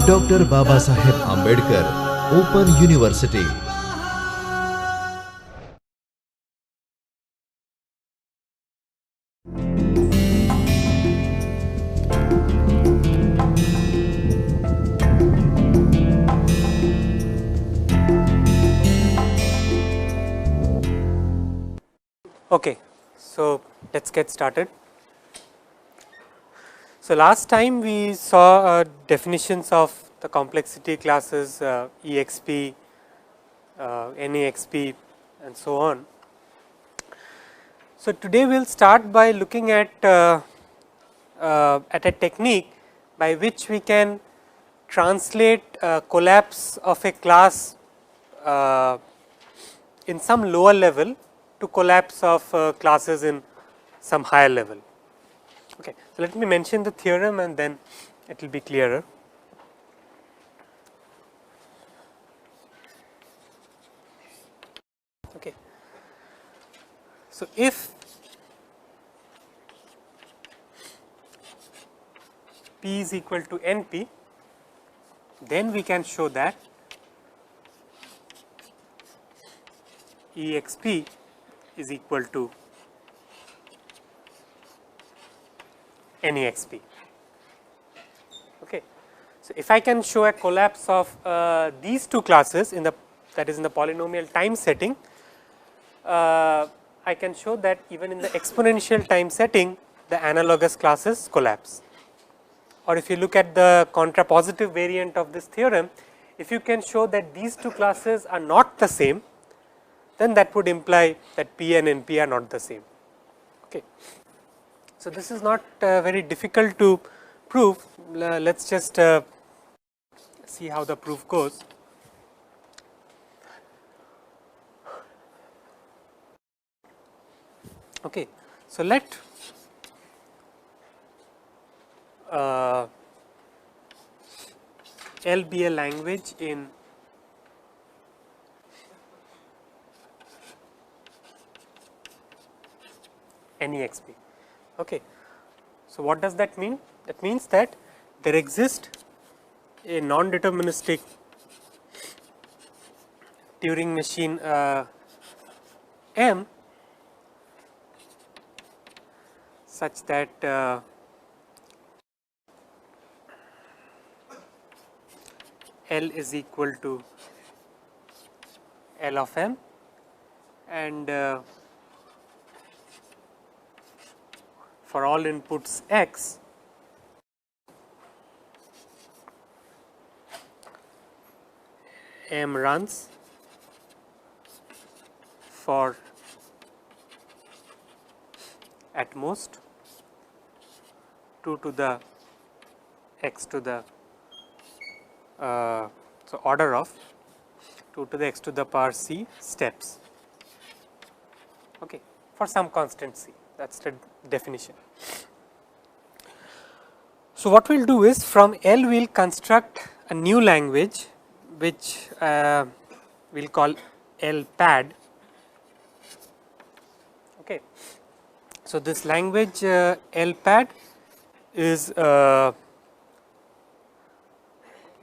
Dr. Babasaheb Ambedkar Open University. Okay, so let's get started. So last time we saw definitions of the complexity classes EXP, NEXP and so on. So today we will start by looking at a technique by which we can translate collapse of a class in some lower level to collapse of classes in some higher level. Okay. So, let me mention the theorem and then it will be clearer. Okay. So, if P is equal to NP, then we can show that EXP is equal to NEXP. Okay. So, if I can show a collapse of these two classes in the, that is in the polynomial time setting, I can show that even in the exponential time setting the analogous classes collapse. Or if you look at the contrapositive variant of this theorem, if you can show that these two classes are not the same, then that would imply that P and NP are not the same. Okay. So, this is not very difficult to prove. Let us just see how the proof goes. Okay. So, let L be a language in NEXP. Okay. So, what does that mean? That means that there exists a non-deterministic Turing machine M such that L is equal to L of M and for all inputs x, M runs for at most 2 to the x to the so order of 2 to the x to the power c steps, okay, for some constant c. That is the definition. So, what we will do is from L we will construct a new language which we will call L pad. Okay. So, this language L pad is the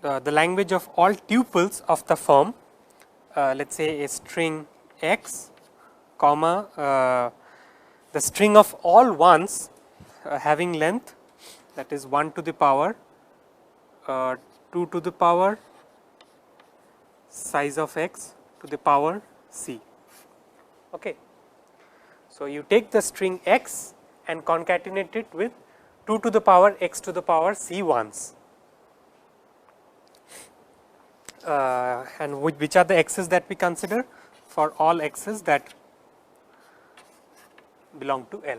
language of all tuples of the form let us say a string x comma the string of all ones having length, that is 1 to the power 2 to the power size of x to the power c. Okay. So, you take the string x and concatenate it with 2 to the power x to the power c ones. And which are the x's that we consider? For all x's that belong to L.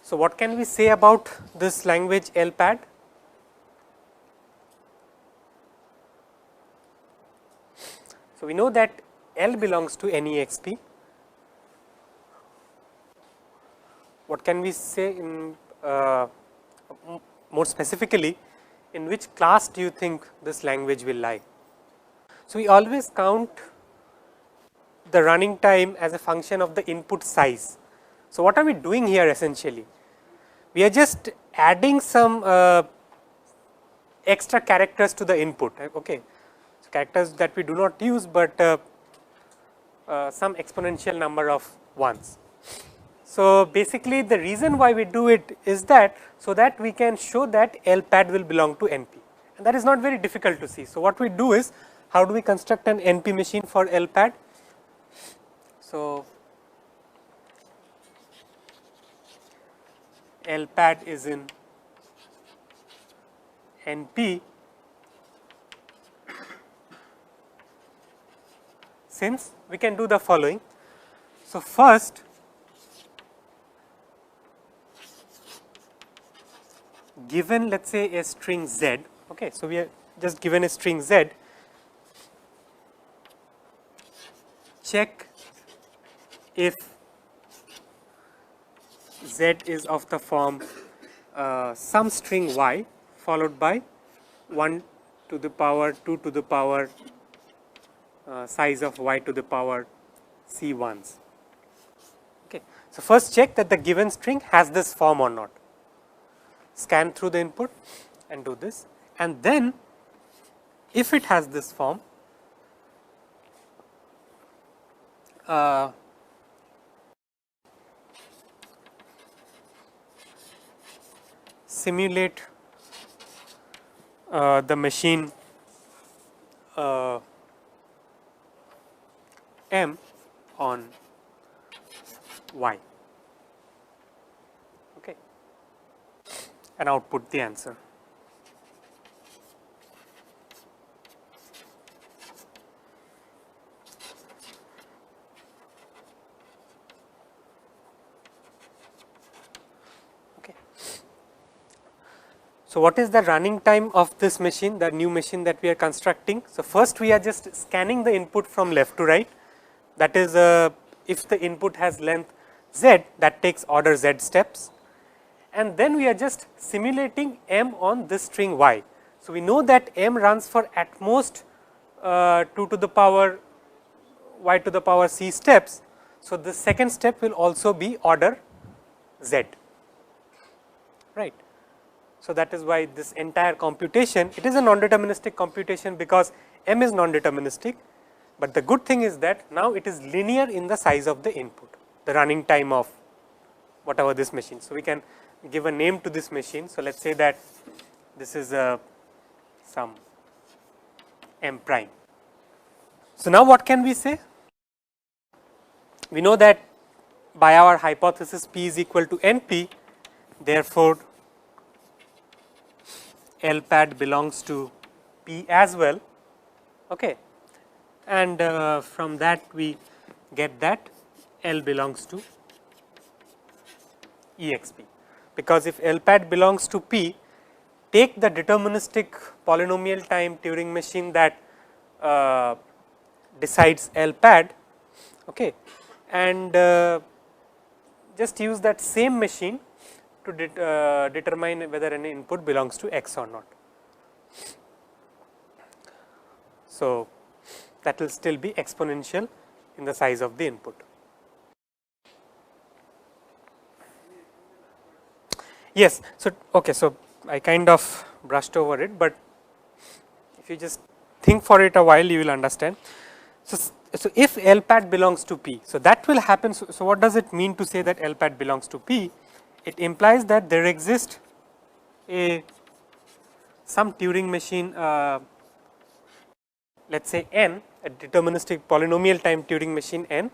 So, what can we say about this language L pad? So, we know that L belongs to NEXP. What can we say in more specifically, in which class do you think this language will lie? So, we always count the running time as a function of the input size. So, what are we doing here essentially? We are just adding some extra characters to the input, okay. So, characters that we do not use, but some exponential number of ones. So, basically the reason why we do it is that, so that we can show that L pad will belong to NP, and that is not very difficult to see. So, what we do is, how do we construct an NP machine for L pad? So, L pad is in NP since we can do the following. So, first given let us say a string z, okay. So, we are just given a string z, check if z is of the form some string y followed by 1 to the power 2 to the power size of y to the power c ones. Okay. So, first check that the given string has this form or not, scan through the input and do this, and then if it has this form, simulate the machine M on Y, okay, and output the answer. Okay. So, what is the running time of this machine, the new machine that we are constructing? So, first we are just scanning the input from left to right, that is if the input has length z, that takes order z steps, and then we are just simulating M on this string y. So, we know that M runs for at most 2 to the power y to the power c steps. So, the second step will also be order z, right. So, that is why this entire computation, it is a non-deterministic computation because M is non-deterministic, but the good thing is that now it is linear in the size of the input, the running time of whatever this machine. So, we can give a name to this machine. So, let us say that this is some M prime. So, now what can we say? We know that by our hypothesis P is equal to NP, therefore, L pad belongs to P as well, okay. And from that we get that L belongs to EXP, because if L pad belongs to P, take the deterministic polynomial time Turing machine that decides L pad, okay, and just use that same machine to determine whether an input belongs to X or not. So, that will still be exponential in the size of the input. Yes. So, okay. So, I kind of brushed over it, but if you just think for it a while, you will understand. So if L pad belongs to P, so that will happen. So, what does it mean to say that L pad belongs to P? It implies that there exists some Turing machine, let us say N, a deterministic polynomial time Turing machine N,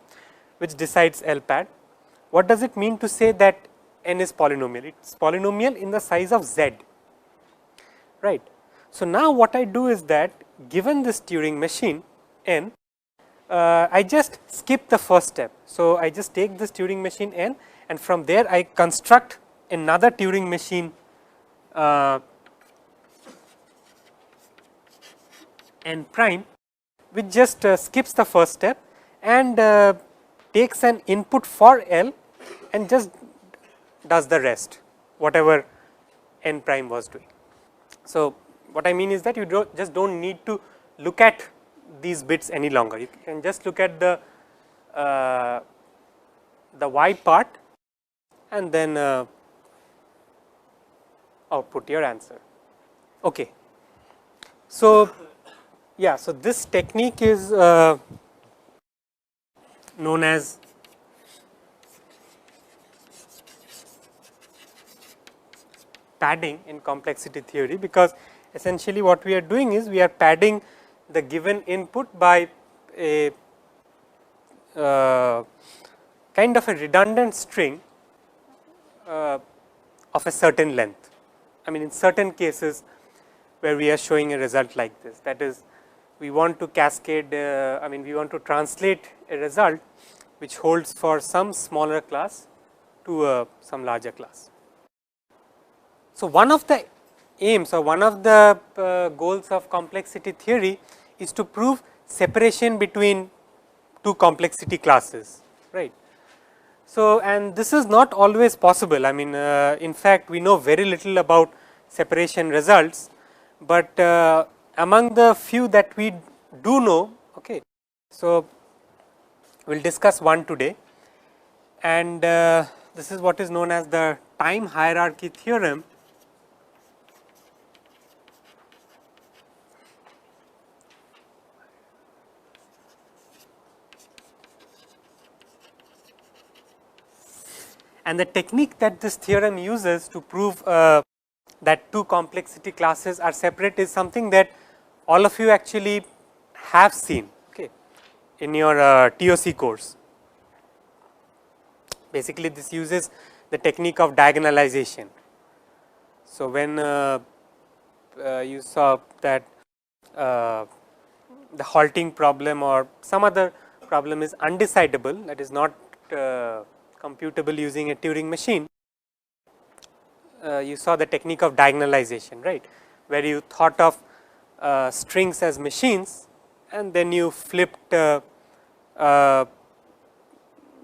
which decides L pad. What does it mean to say that N is polynomial? It is polynomial in the size of Z, right. So, now what I do is that given this Turing machine N, I just skip the first step. So, I just take this Turing machine N, and from there I construct another Turing machine N prime, which just skips the first step and takes an input for L and just does the rest, whatever N prime was doing. So, what I mean is that you just do not need to look at these bits any longer. You can just look at the y part and then output your answer. Okay. So, yeah, so this technique is known as padding in complexity theory, because essentially what we are doing is we are padding the given input by a kind of a redundant string of a certain length. I mean, in certain cases where we are showing a result like this, that is, we want to cascade, I mean, we want to translate a result which holds for some smaller class to some larger class. So, one of the aims or one of the goals of complexity theory is to prove separation between two complexity classes, right. So, and this is not always possible. I mean, in fact, we know very little about separation results, but among the few that we do know, okay. So, we will discuss one today, and this is what is known as the time hierarchy theorem. And the technique that this theorem uses to prove that two complexity classes are separate is something that all of you actually have seen, okay, in your TOC course. Basically, this uses the technique of diagonalization. So, when you saw that the halting problem or some other problem is undecidable, that is not computable using a Turing machine, you saw the technique of diagonalization, right, where you thought of strings as machines and then you flipped the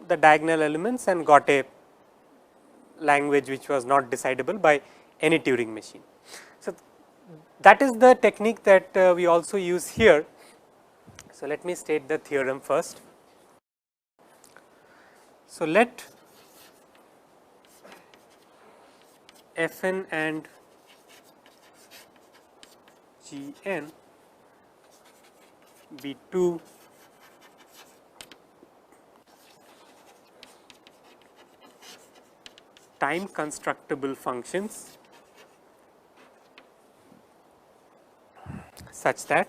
diagonal elements and got a language which was not decidable by any Turing machine. So, that is the technique that we also use here. So, let me state the theorem first. So, let Fn and Gn be two time constructible functions such that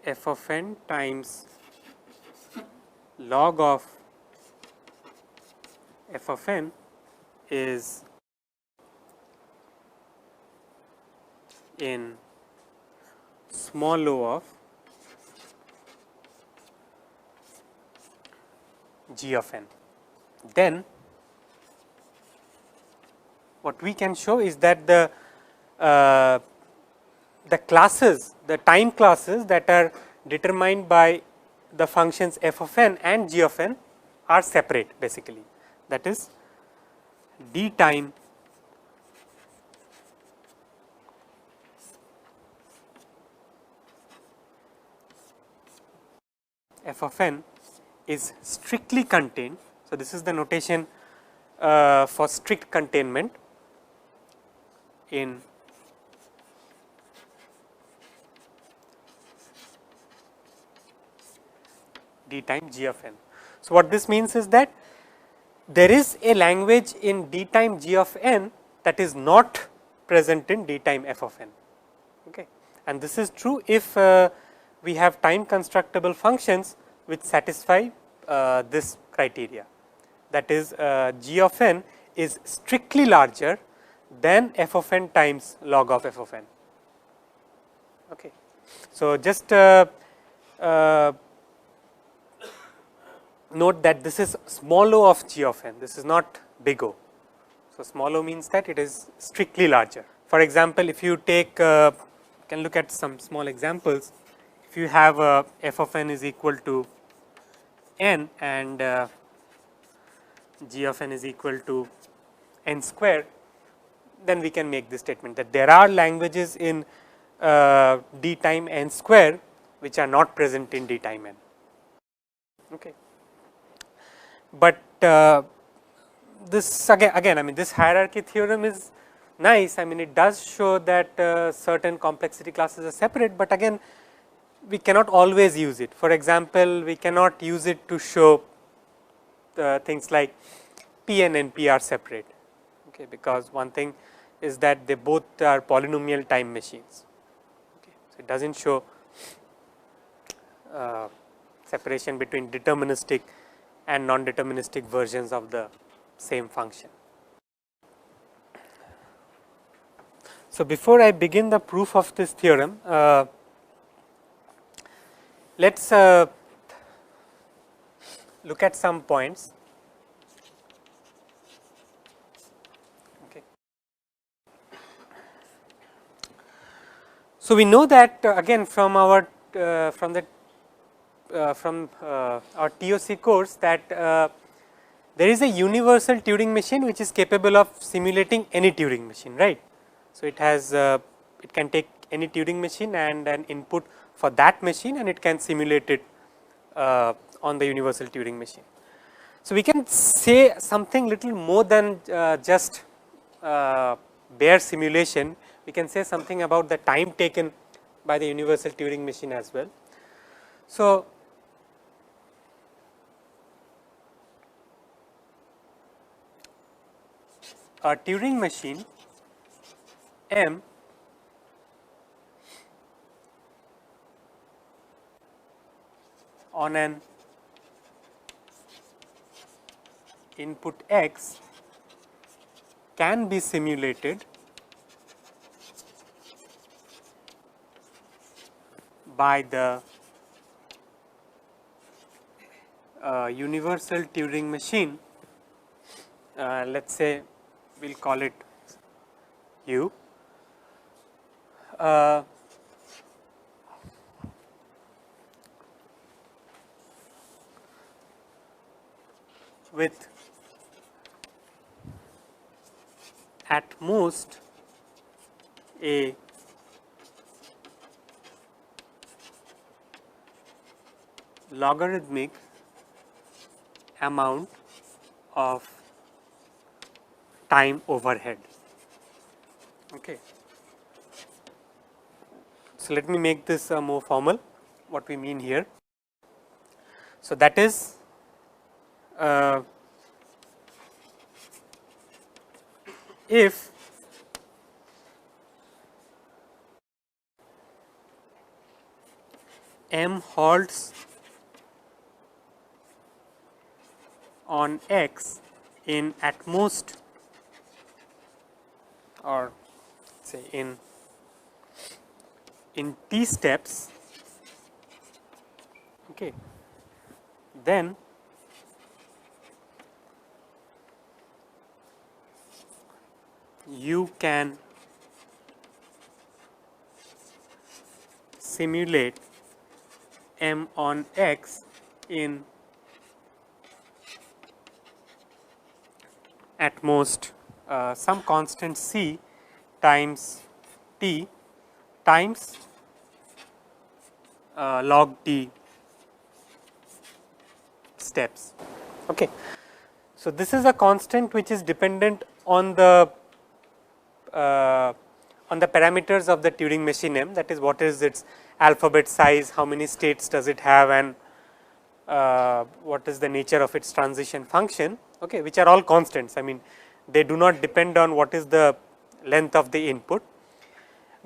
f of n times log of f of n is in small o of g of n. Then what we can show is that the classes, the time classes that are determined by the functions f of n and g of n are separate basically. That is, d time f of n is strictly contained. So, this is the notation for strict containment in d time g of n. So, what this means is that there is a language in d time g of n that is not present in d time f of n, okay. And this is true if we have time constructible functions which satisfy this criteria, that is g of n is strictly larger than f of n times log of f of n, okay. So, just note that this is small o of g of n, this is not big O. So, small o means that it is strictly larger. For example, if you take can look at some small examples. If you have f of n is equal to n and g of n is equal to n square, then we can make this statement that there are languages in d time n square which are not present in d time n. Okay. But this again I mean this hierarchy theorem is nice. I mean it does show that certain complexity classes are separate, but again we cannot always use it. For example, we cannot use it to show things like P and NP are separate, okay, because one thing is that they both are polynomial time machines. Okay. So, it does not show separation between deterministic and non-deterministic versions of the same function. So, before I begin the proof of this theorem, let us look at some points. Okay. So, we know that again from our from our TOC course that there is a universal Turing machine which is capable of simulating any Turing machine, right. So, it has it can take any Turing machine and an input for that machine and it can simulate it on the universal Turing machine. So, we can say something little more than just bare simulation, we can say something about the time taken by the universal Turing machine as well. So, a Turing machine M on an input x can be simulated by the universal Turing machine, let us say we will call it U. With at most a logarithmic amount of time overhead. Okay. So, let me make this more formal, what we mean here. So, that is if M halts on x in at most or say in t steps, okay, then you can simulate M on x in at most some constant c times t times log t steps. Okay. So, this is a constant which is dependent on the parameters of the Turing machine M, that is what is its alphabet size, how many states does it have, and what is the nature of its transition function, okay, which are all constants. I mean they do not depend on what is the length of the input.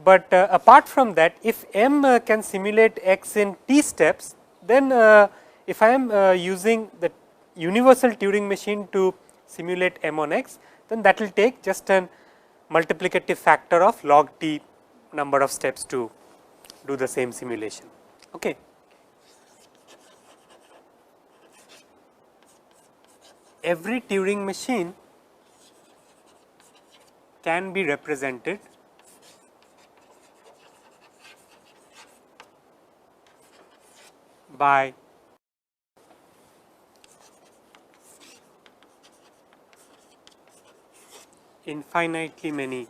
But apart from that, if M can simulate x in t steps, then if I am using the universal Turing machine to simulate M on x, then that will take just an multiplicative factor of log t number of steps to do the same simulation. Okay. Every Turing machine can be represented by infinitely many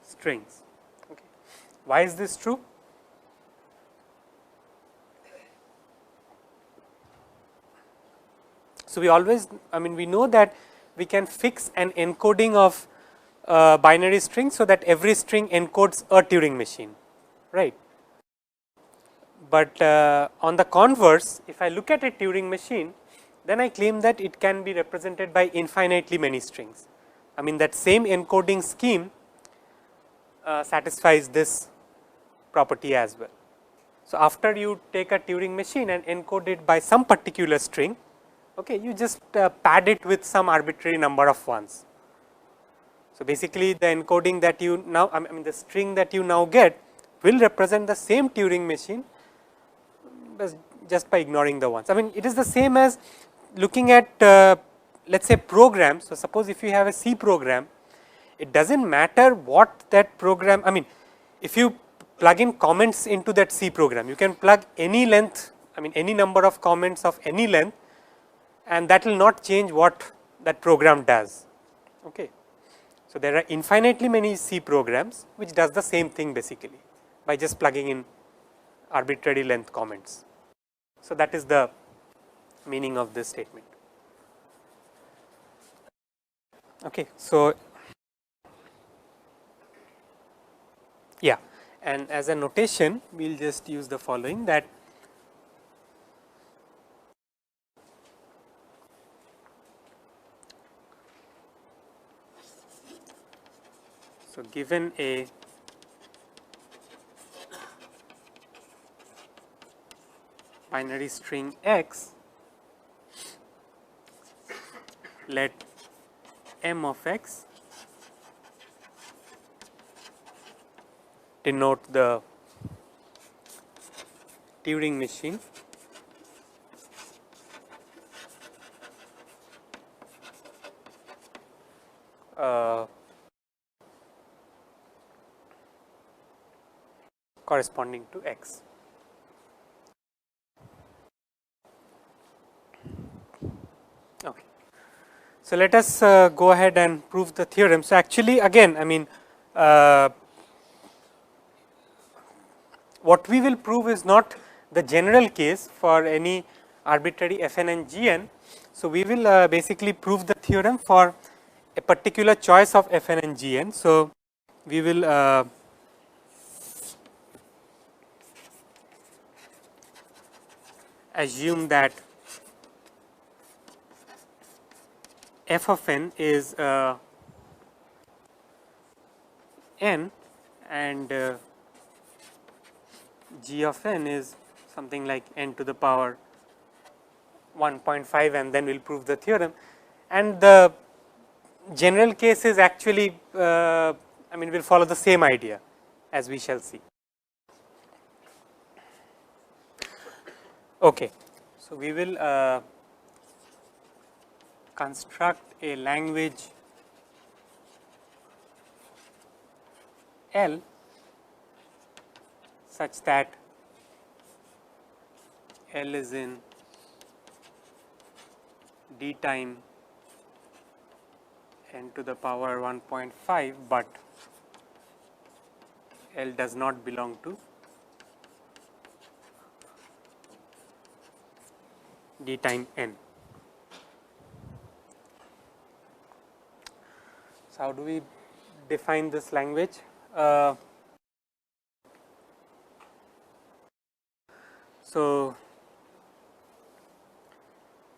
strings. Okay. Why is this true? So, we always, I mean, we know that we can fix an encoding of binary string, so that every string encodes a Turing machine, right. But on the converse, if I look at a Turing machine, then I claim that it can be represented by infinitely many strings. I mean, that same encoding scheme satisfies this property as well. So, after you take a Turing machine and encode it by some particular string, okay, you just pad it with some arbitrary number of ones. So, basically the encoding that you now, I mean the string that you now get will represent the same Turing machine just by ignoring the ones. I mean, it is the same as looking at let us say programs. So, suppose if you have a C program, it does not matter what that program, I mean if you plug in comments into that C program, you can plug any length, I mean any number of comments of any length, and that will not change what that program does. Okay. So, there are infinitely many C programs which does the same thing basically by just plugging in arbitrary length comments. So, that is the meaning of this statement. Okay. So, yeah, and as a notation we will just use the following, that so given a binary string x, let m of x denote the Turing machine corresponding to x. Okay. So, let us go ahead and prove the theorem. So, actually again I mean what we will prove is not the general case for any arbitrary Fn and Gn. So, we will basically prove the theorem for a particular choice of Fn and Gn. So, we will assume that f of n is n and g of n is something like n to the power 1.5, and then we will prove the theorem. And the general case is actually I mean we will follow the same idea, as we shall see. Okay. So, we will construct a language L such that L is in d time n to the power 1.5, but L does not belong to d time n. So, how do we define this language? So,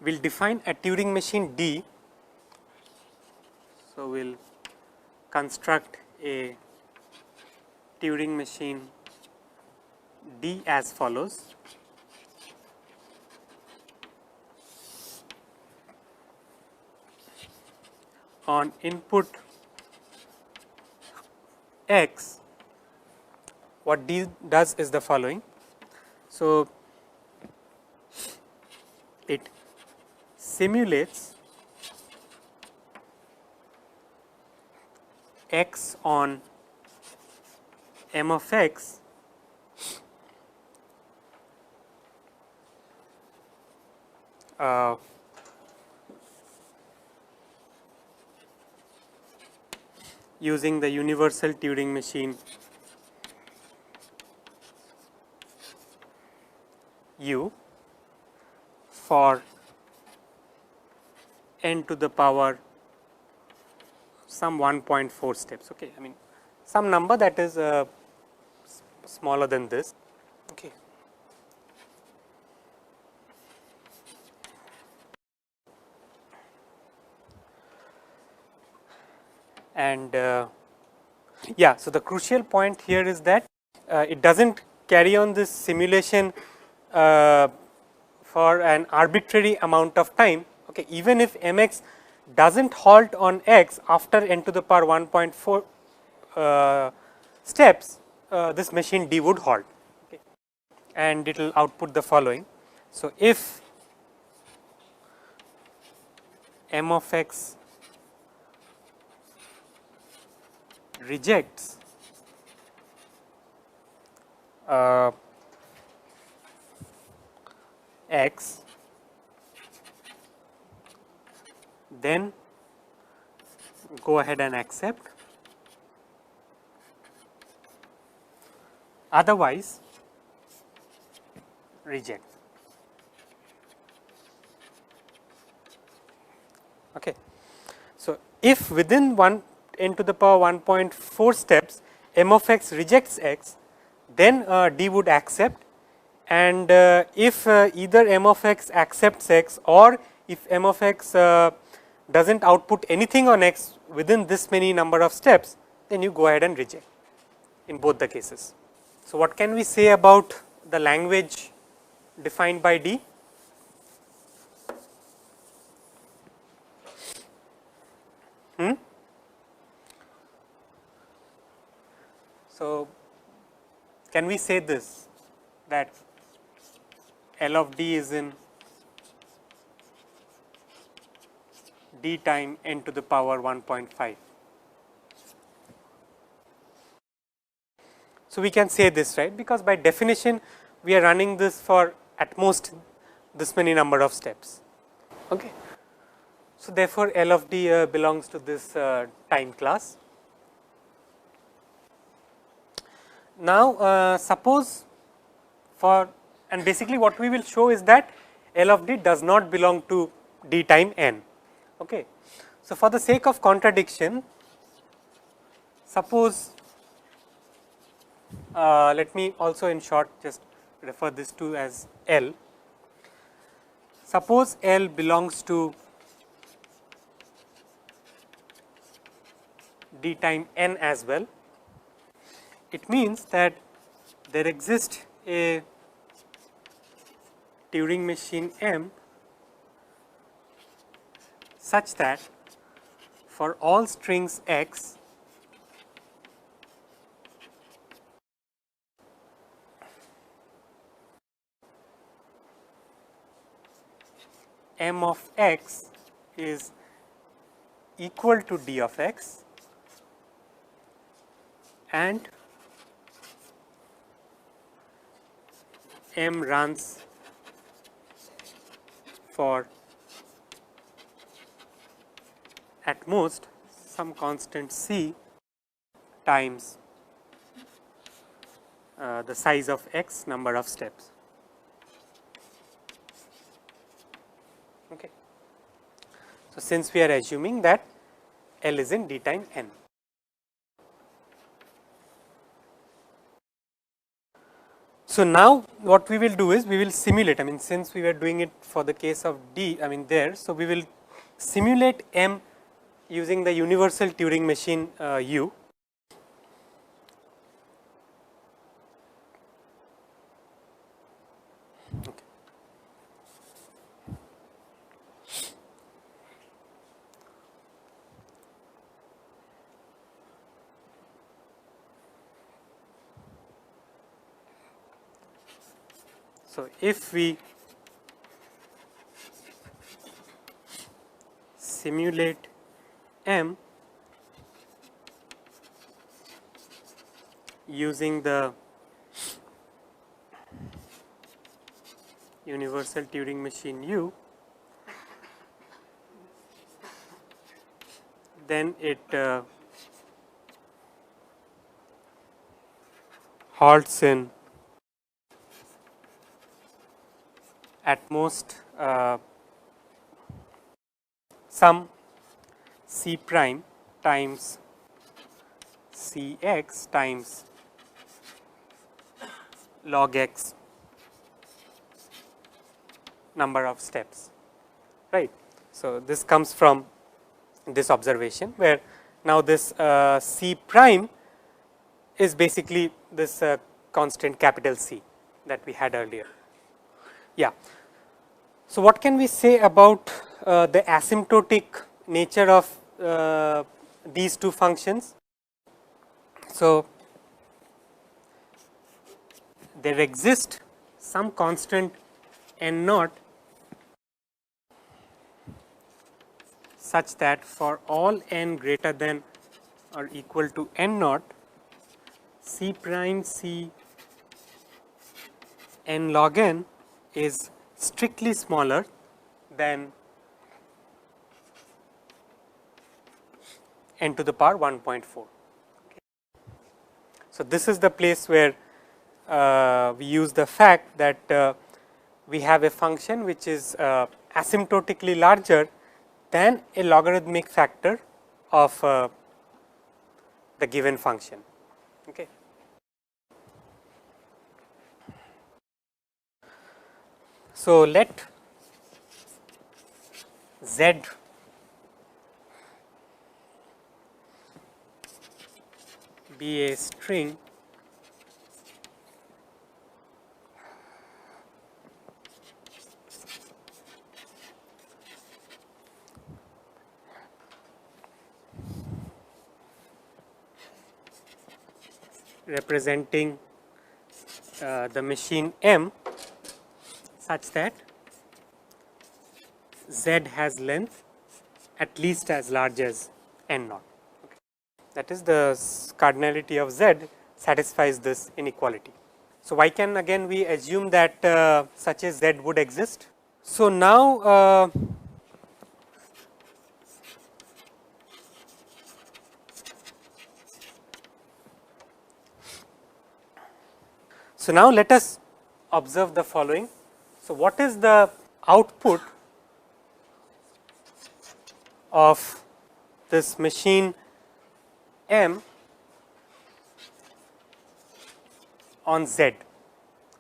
we will define a Turing machine D. So, we will construct a Turing machine D as follows. On input x, what D does is the following. So, it simulates x on m of x uh, using the universal Turing machine U for n to the power some 1.4 steps. Okay, I mean some number that is smaller than this. Okay. And yeah, so the crucial point here is that it does not carry on this simulation for an arbitrary amount of time. Okay, even if mx does not halt on x after n to the power 1.4 steps, this machine D would halt, okay, and it will output the following. So, if m of x rejects x, then go ahead and accept, otherwise reject. Okay. So, if within 1 n to the power 1.4 steps m of x rejects x, then D would accept, and if either m of x accepts x or if m of x does not output anything on x within this many number of steps, then you go ahead and reject in both the cases. So, what can we say about the language defined by D? So, can we say this, that L of D is in D time n to the power 1.5. So, we can say this, right, because by definition we are running this for at most this many number of steps. Okay. So, therefore, L of D belongs to this time class. Now, suppose for, and basically what we will show is that L of D does not belong to D time n. Okay. So, for the sake of contradiction, suppose let me also in short just refer this to as L. Suppose L belongs to D time n as well. It means that there exists a Turing machine M such that for all strings x, M of x is equal to D of x, and M runs for at most some constant c times the size of x number of steps. Okay. So, since we are assuming that L is in D time n. So, now what we will do is we will simulate, I mean since we were doing it for the case of D, I mean there. So, we will simulate M using the universal Turing machine U. Okay. So, if we simulate M using the universal Turing machine U, then it halts in at most some c prime times c x times log x number of steps, right. So, this comes from this observation, where now this c prime is basically this constant capital C that we had earlier. Yeah. So, what can we say about the asymptotic nature of these two functions? So, there exists some constant n naught such that for all n greater than or equal to n naught, c prime c n log n is strictly smaller than n to the power 1.4. So, this is the place where we use the fact that we have a function which is asymptotically larger than a logarithmic factor of the given function. Okay. So, let z be a string representing the machine M such that z has length at least as large as n naught. Okay. That is, the cardinality of z satisfies this inequality. So, why can again we assume that such a z would exist? So, now so now let us observe the following. So, what is the output of this machine M on Z?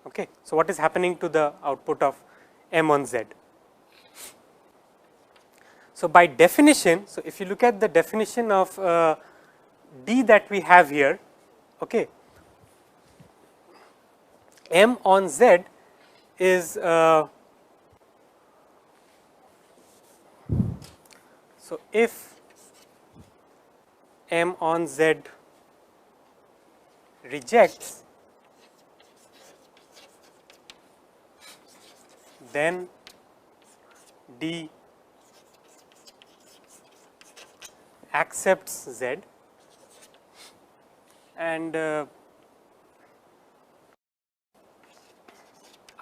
Okay. So, what is happening to the output of M on Z? So, by definition, so if you look at the definition of D that we have here, okay, M on Z is so if M on Z rejects, then D accepts Z, and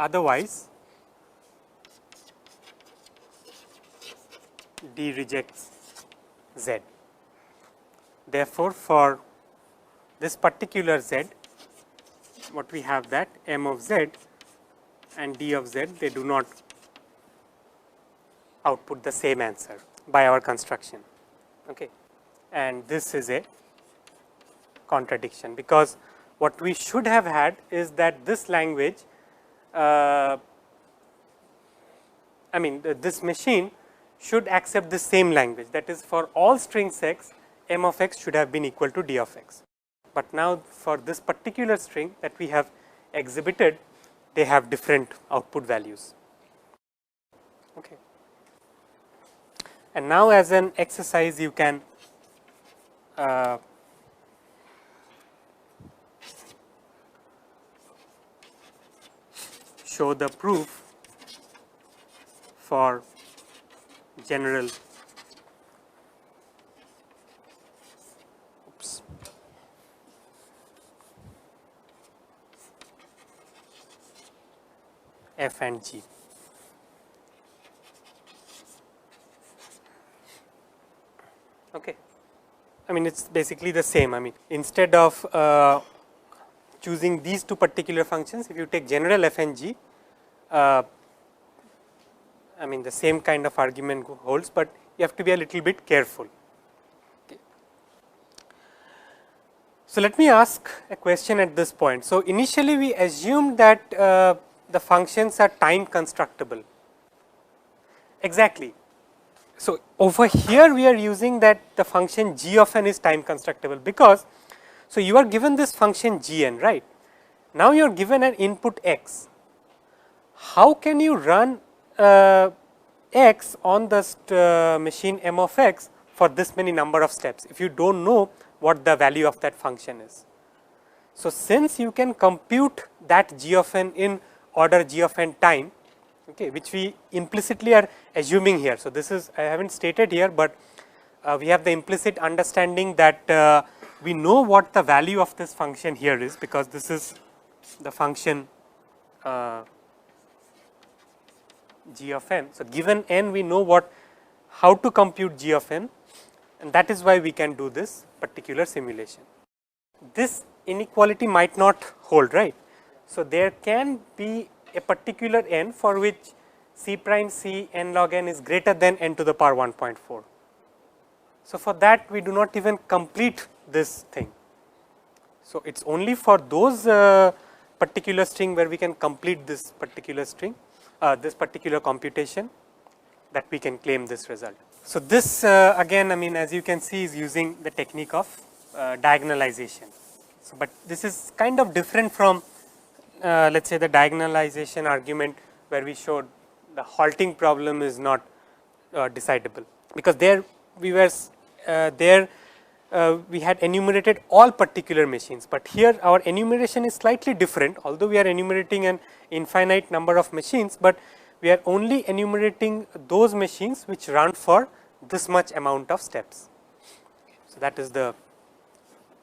otherwise D rejects Z. Therefore, for this particular Z, what we have that M of Z and D of Z, they do not output the same answer by our construction. Okay. And this is a contradiction, because what we should have had is that this language, I mean this machine should accept the same language, that is, for all strings x, M of x should have been equal to D of x. But now for this particular string that we have exhibited, they have different output values. Okay. And now as an exercise you can show the proof for general F and G. Okay. I mean, it's basically the same. I mean, instead of choosing these two particular functions, if you take general f and g, I mean, the same kind of argument holds, but you have to be a little bit careful. Okay. So, let me ask a question at this point. So, initially we assumed that the functions are time constructible. Exactly. So, over here we are using that the function g of n is time constructible, because so you are given this function g n, right. Now, you are given an input x. How can you run x on the machine m of x for this many number of steps if you do not know what the value of that function is? So, since you can compute that g of n in order g of n time, okay, which we implicitly are assuming here. So, this is I have not stated here, but we have the implicit understanding that we know what the value of this function here is, because this is the function g of n. So, given n, we know what how to compute g of n, and that is why we can do this particular simulation. This inequality might not hold, right. So, there can be a particular n for which c prime c n log n is greater than n to the power 1.4. So, for that we do not even complete this thing. So, it is only for those particular string where we can complete this particular string, this particular computation, that we can claim this result. So, this again, I mean, as you can see, is using the technique of diagonalization. So, but this is kind of different from let us say the diagonalization argument where we showed the halting problem is not decidable, because there we were we had enumerated all particular machines, but here our enumeration is slightly different, although we are enumerating an infinite number of machines, but we are only enumerating those machines which run for this much amount of steps. So, that is the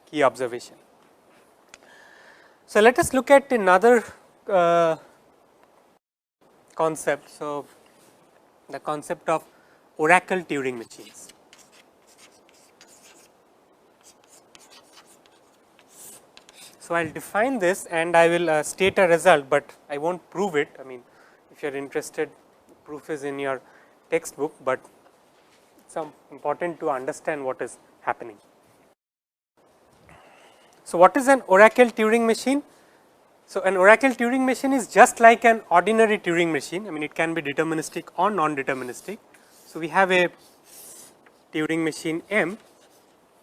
key observation. So, let us look at another concept. So, the concept of oracle Turing machines. So, I will define this and I will state a result, but I will not prove it. I mean, if you are interested, the proof is in your textbook, but it is important to understand what is happening. So, what is an oracle Turing machine? So, an oracle Turing machine is just like an ordinary Turing machine. I mean, it can be deterministic or non-deterministic. So, we have a Turing machine M,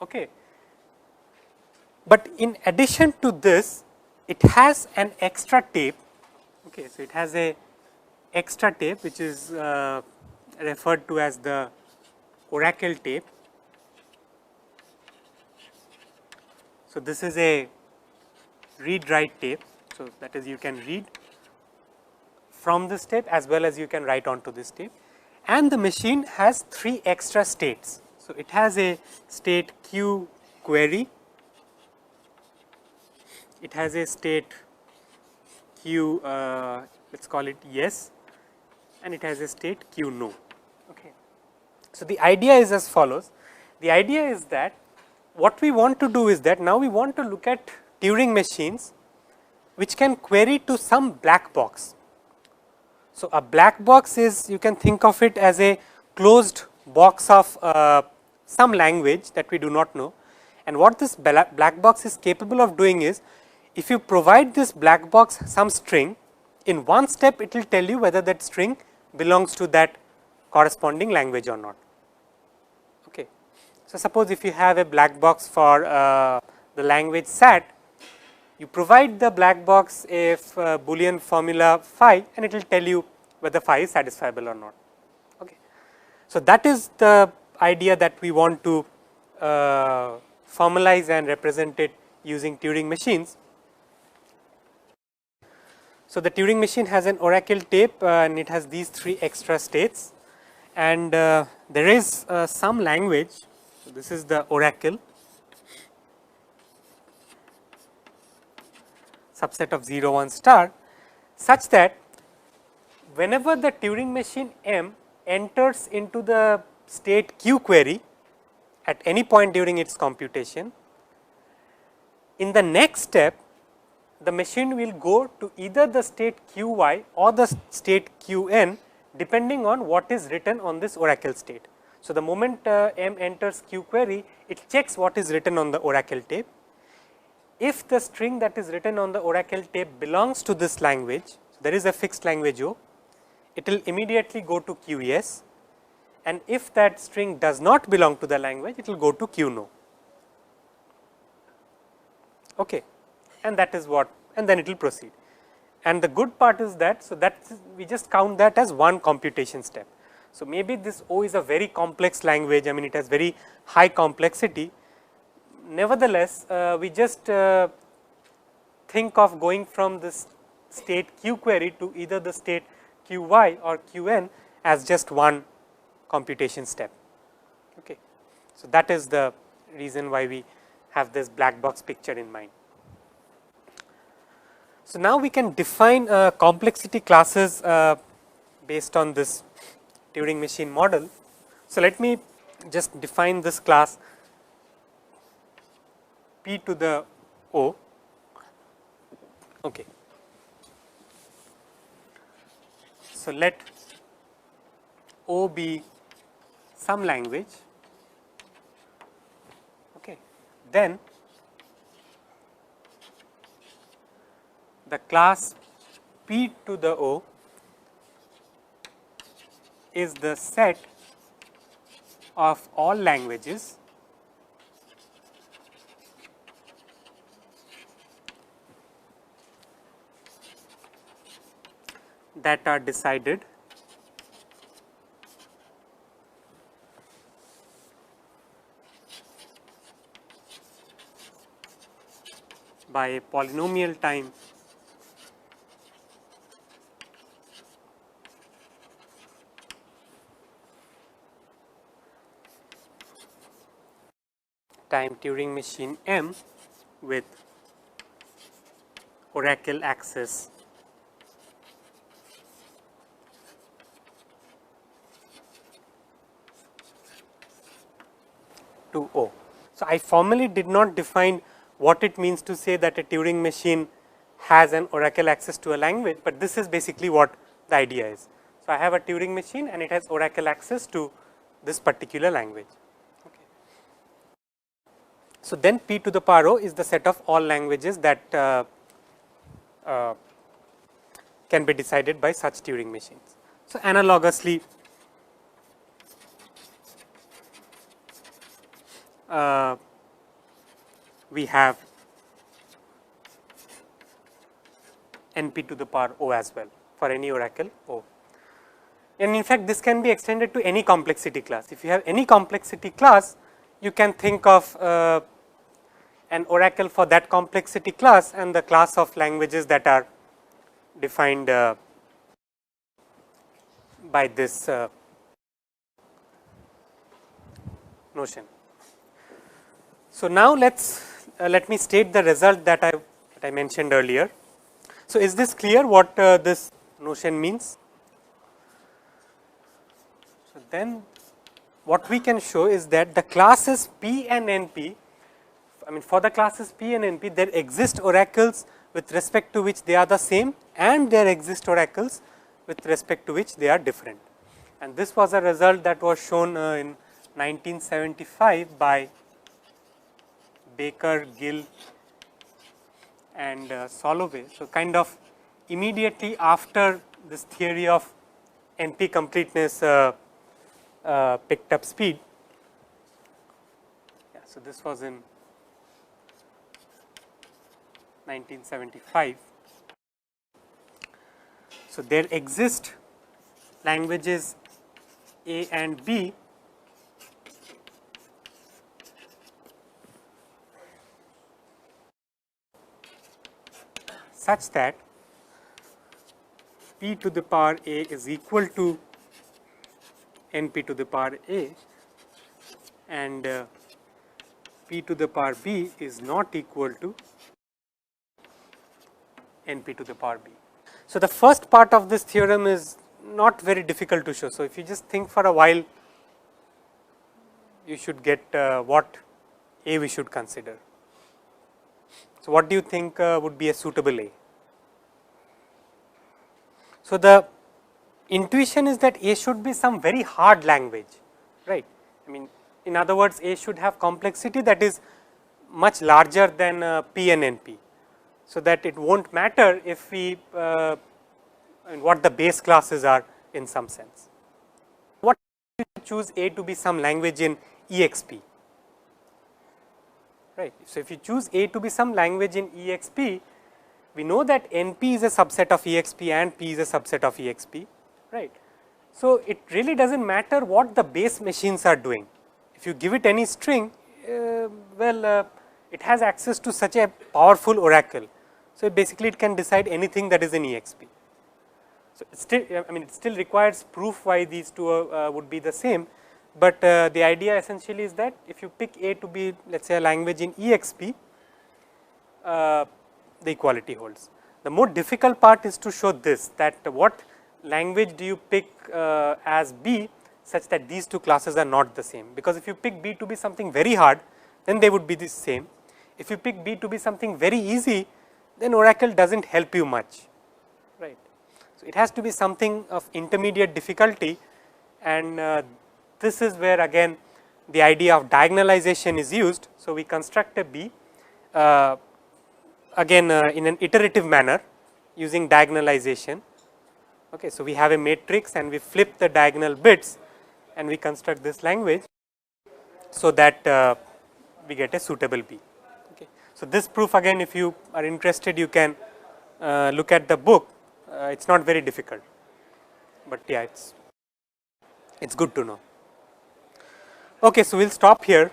okay. But in addition to this, it has an extra tape, okay. So, it has a extra tape which is referred to as the oracle tape. So, this is a read write tape. So, that is you can read from this tape as well as you can write onto this tape, and the machine has 3 extra states. So, it has a state q query, it has a state q let us call it yes, and it has a state q no. Okay. So, the idea is as follows. The idea is that what we want to do is that now we want to look at Turing machines which can query to some black box. So, a black box is, you can think of it as a closed box of some language that we do not know, and what this black box is capable of doing is, if you provide this black box some string, in one step it will tell you whether that string belongs to that corresponding language or not. Okay. So, suppose if you have a black box for the language SAT, you provide the black box a Boolean formula phi, and it will tell you whether phi is satisfiable or not. Okay. So, that is the idea that we want to formalize and represent it using Turing machines. So, the Turing machine has an oracle tape and it has these 3 extra states, and there is some language. So, this is the oracle subset of 0 1 star, such that whenever the Turing machine M enters into the state q query, at any point during its computation. In the next step, the machine will go to either the state qy or the state qn depending on what is written on this oracle state. So, the moment M enters Q query, it checks what is written on the oracle tape. If the string that is written on the oracle tape belongs to this language, there is a fixed language O, it will immediately go to QES, and if that string does not belong to the language, it will go to QNO. Okay. And that is what, and then it will proceed. And the good part is that, so that we just count that as one computation step. So, maybe this O is a very complex language, I mean it has very high complexity. Nevertheless, we just think of going from this state Q query to either the state Qy or Qn as just one computation step. Okay. So, that is the reason why we have this black box picture in mind. So, now we can define complexity classes based on this Turing machine model. So, let me just define this class P to the O. Okay. So, let O be some language, okay. Then the class P to the O is the set of all languages that are decided by a polynomial time Turing machine M with oracle access to O. So, I formally did not define what it means to say that a Turing machine has an oracle access to a language, but this is basically what the idea is. So, I have a Turing machine and it has oracle access to this particular language. Okay. So, then P to the power O is the set of all languages that can be decided by such Turing machines. So, analogously, we have NP to the power O as well for any oracle O. And in fact, this can be extended to any complexity class. If you have any complexity class, you can think of an oracle for that complexity class and the class of languages that are defined by this notion. So, now let me state the result that I mentioned earlier. So, is this clear what this notion means? So, then what we can show is that the classes P and NP, I mean for the classes P and NP, there exist oracles with respect to which they are the same, and there exist oracles with respect to which they are different. And this was a result that was shown in 1975 by Baker, Gill and Soloway. So, kind of immediately after this theory of NP completeness picked up speed. Yeah, so, this was in 1975. So, there exist languages A and B such that P to the power A is equal to NP to the power A and P to the power B is not equal to NP to the power B. So, the first part of this theorem is not very difficult to show. So, if you just think for a while, you should get what A we should consider. So, what do you think would be a suitable A? So, the intuition is that A should be some very hard language, right. I mean, in other words, A should have complexity that is much larger than P and NP. So, that it will not matter if we what the base classes are in some sense. What if you choose A to be some language in EXP, right. So, if you choose A to be some language in EXP, we know that NP is a subset of EXP and P is a subset of EXP, right. So, it really does not matter what the base machines are doing. If you give it any string, it has access to such a powerful oracle. So, basically it can decide anything that is in EXP. So, it still, I mean, it still requires proof why these two would be the same, but the idea essentially is that if you pick A to be, let us say, a language in EXP, the equality holds. The more difficult part is to show this, that what language do you pick as B such that these two classes are not the same, because if you pick B to be something very hard, then they would be the same. If you pick B to be something very easy, then oracle does not help you much, right. So, it has to be something of intermediate difficulty, and this is where again the idea of diagonalization is used. So, we construct a B again in an iterative manner using diagonalization. Okay. So, we have a matrix and we flip the diagonal bits and we construct this language, so that we get a suitable B. Okay. So, this proof again, if you are interested, you can look at the book. It is not very difficult, but yeah, it is good to know. Okay. So, we will stop here.